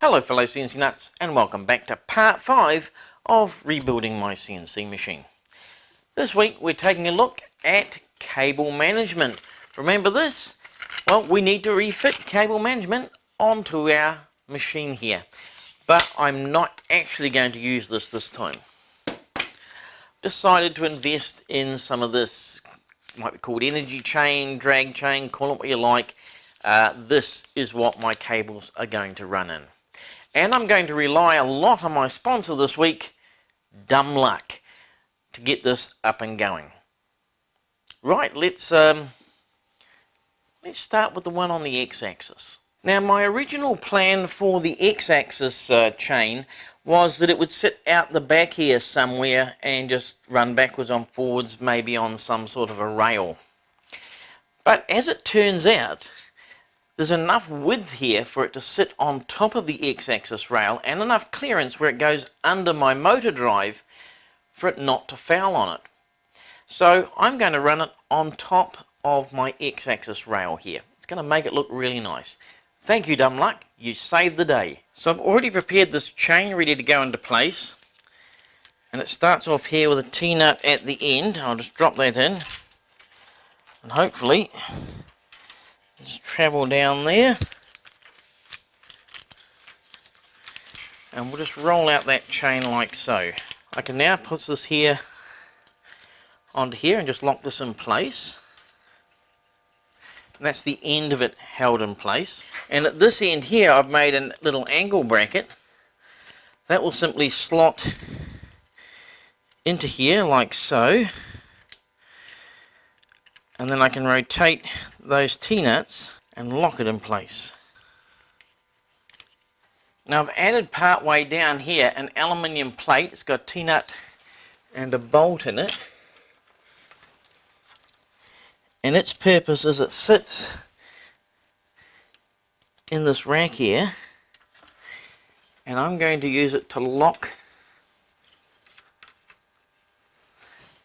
Hello fellow CNC nuts, and welcome back to part 5 of rebuilding my CNC machine. This week we're taking a look at cable management. Remember this? Well, we need to refit cable management onto our machine here, but I'm not actually going to use this time. Decided to invest in some of this, might be called energy chain, drag chain, call it what you like. This is what my cables are going to run in. And I'm going to rely a lot on my sponsor this week, Dumb Luck, to get this up and going. Right, let's start with the one on the x-axis. Now, my original plan for the x-axis chain was that it would sit out the back here somewhere and just run backwards and forwards, maybe on some sort of a rail. But as it turns out, there's enough width here for it to sit on top of the x-axis rail and enough clearance where it goes under my motor drive for it not to foul on it. So I'm going to run it on top of my x-axis rail here. It's going to make it look really nice. Thank you, Dumb Luck. You saved the day. So I've already prepared this chain ready to go into place. And it starts off here with a T-nut at the end. I'll just drop that in. And hopefully just travel down there, and we'll just roll out that chain like so. I can now put this here onto here and just lock this in place, and that's the end of it held in place. And at this end here I've made a little angle bracket that will simply slot into here like so, and then I can rotate those T-nuts and lock it in place. Now I've added part way down here an aluminium plate. It's got a T-nut and a bolt in it, and its purpose is it sits in this rack here, and I'm going to use it to lock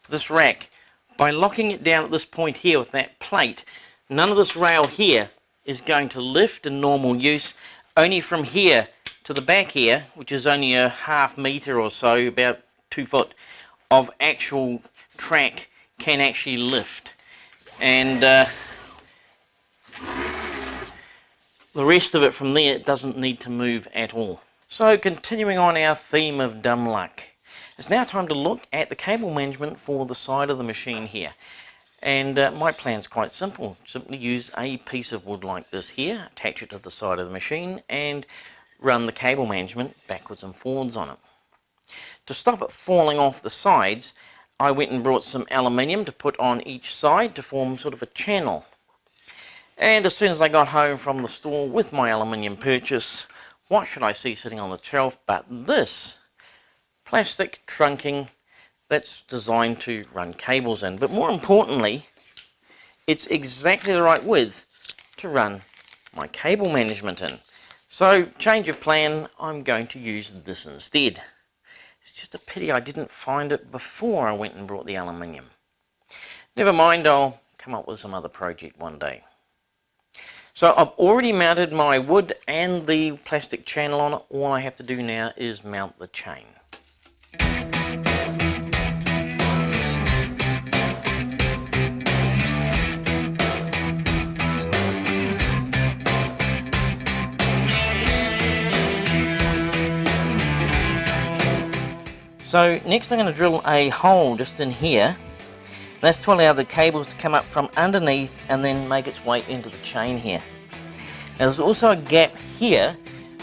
this rack. By locking it down at this point here with that plate, none of this rail here is going to lift in normal use. Only from here to the back here, which is only a ½ meter or so, about 2 foot of actual track, can actually lift. And the rest of it from there doesn't need to move at all. So continuing on our theme of dumb luck, it's now time to look at the cable management for the side of the machine here. And my plan's quite simple. Simply use a piece of wood like this here, attach it to the side of the machine, and run the cable management backwards and forwards on it. To stop it falling off the sides, I went and brought some aluminium to put on each side to form sort of a channel. And as soon as I got home from the store with my aluminium purchase, what should I see sitting on the shelf but this plastic trunking that's designed to run cables in. But more importantly, it's exactly the right width to run my cable management in. So, change of plan, I'm going to use this instead. It's just a pity I didn't find it before I went and brought the aluminium. Never mind, I'll come up with some other project one day. So I've already mounted my wood and the plastic channel on it. All I have to do now is mount the chain. So next I'm going to drill a hole just in here. That's to allow the cables to come up from underneath and then make its way into the chain here. Now there's also a gap here,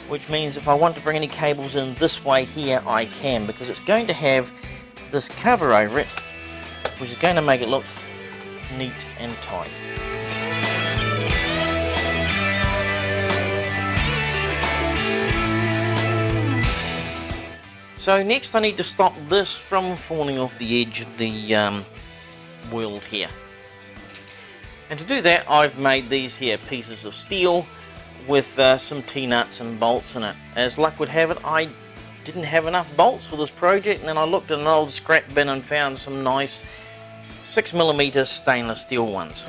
which means if I want to bring any cables in this way here, I can, because it's going to have this cover over it, which is going to make it look neat and tight. So next I need to stop this from falling off the edge of the world here. And to do that, I've made these here pieces of steel with some T-nuts and bolts in it. As luck would have it, I didn't have enough bolts for this project, and then I looked at an old scrap bin and found some nice 6mm stainless steel ones.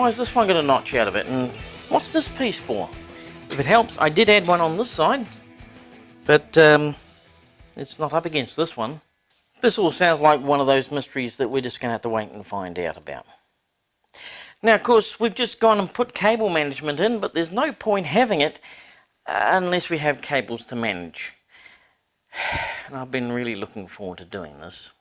Why is this one got a notch out of it? And what's this piece for? If it helps, I did add one on this side, but it's not up against this one. This all sounds like one of those mysteries that we're just going to have to wait and find out about. Now, of course, we've just gone and put cable management in, but there's no point having it unless we have cables to manage. And I've been really looking forward to doing this.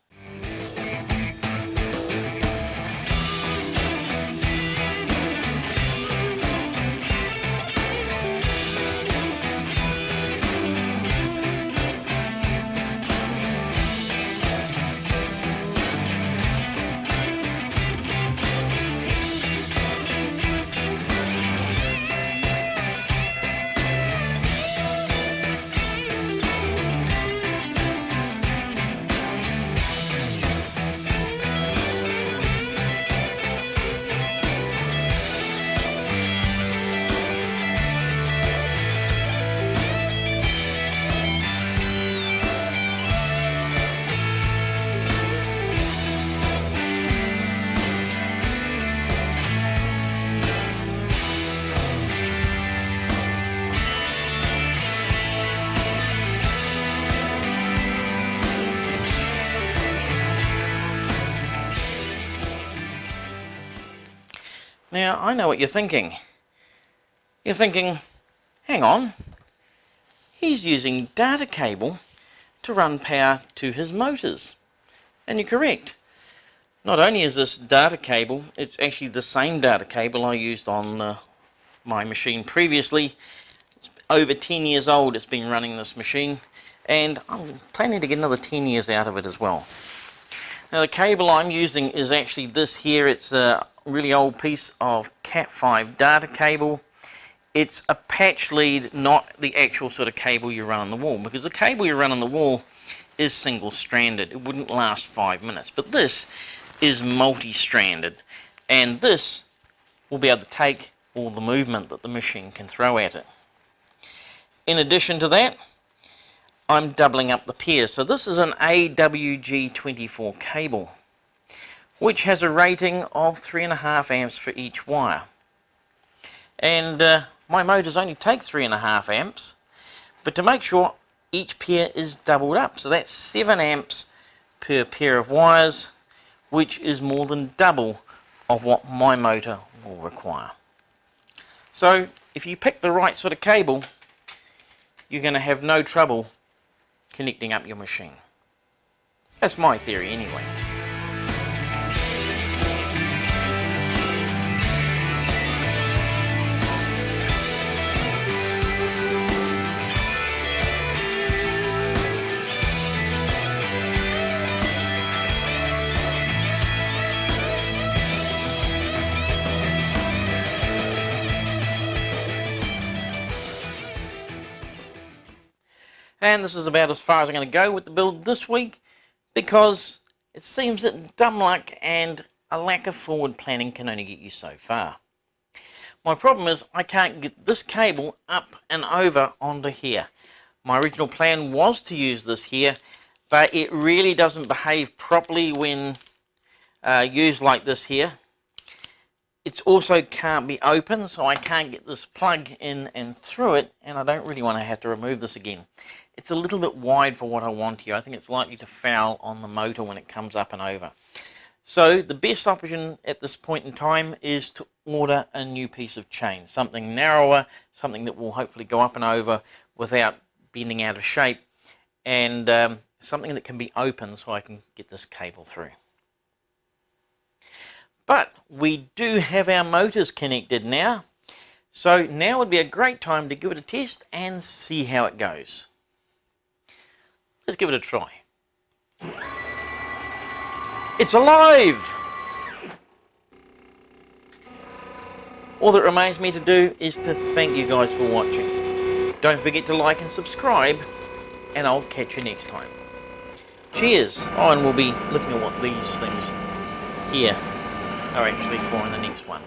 Now, I know what you're thinking. You're thinking, hang on, he's using data cable to run power to his motors. And you're correct. Not only is this data cable, it's actually the same data cable I used on my machine previously. It's over 10 years old, it's been running this machine, and I'm planning to get another 10 years out of it as well. Now the cable I'm using is actually this here. It's a really old piece of Cat5 data cable. It's a patch lead, not the actual sort of cable you run on the wall, because the cable you run on the wall is single stranded. It wouldn't last 5 minutes, but this is multi-stranded, and this will be able to take all the movement that the machine can throw at it. In addition to that, I'm doubling up the pairs. So this is an AWG24 cable, which has a rating of 3.5 amps for each wire. And my motors only take 3.5 amps, but to make sure each pair is doubled up. So that's 7 amps per pair of wires, which is more than double of what my motor will require. So if you pick the right sort of cable, you're going to have no trouble connecting up your machine. That's my theory anyway. And this is about as far as I'm going to go with the build this week, because it seems that dumb luck and a lack of forward planning can only get you so far. My problem is I can't get this cable up and over onto here. My original plan was to use this here, but it really doesn't behave properly when used like this here. It also can't be open, so I can't get this plug in and through it, and I don't really want to have to remove this again. It's a little bit wide for what I want here. I think it's likely to foul on the motor when it comes up and over. So the best option at this point in time is to order a new piece of chain, something narrower, something that will hopefully go up and over without bending out of shape, and something that can be open so I can get this cable through. But we do have our motors connected now, so now would be a great time to give it a test and see how it goes. Let's give it a try. It's alive! All that remains me to do is to thank you guys for watching. Don't forget to like and subscribe, and I'll catch you next time. Cheers! Oh, and we'll be looking at what these things here are actually for in the next one.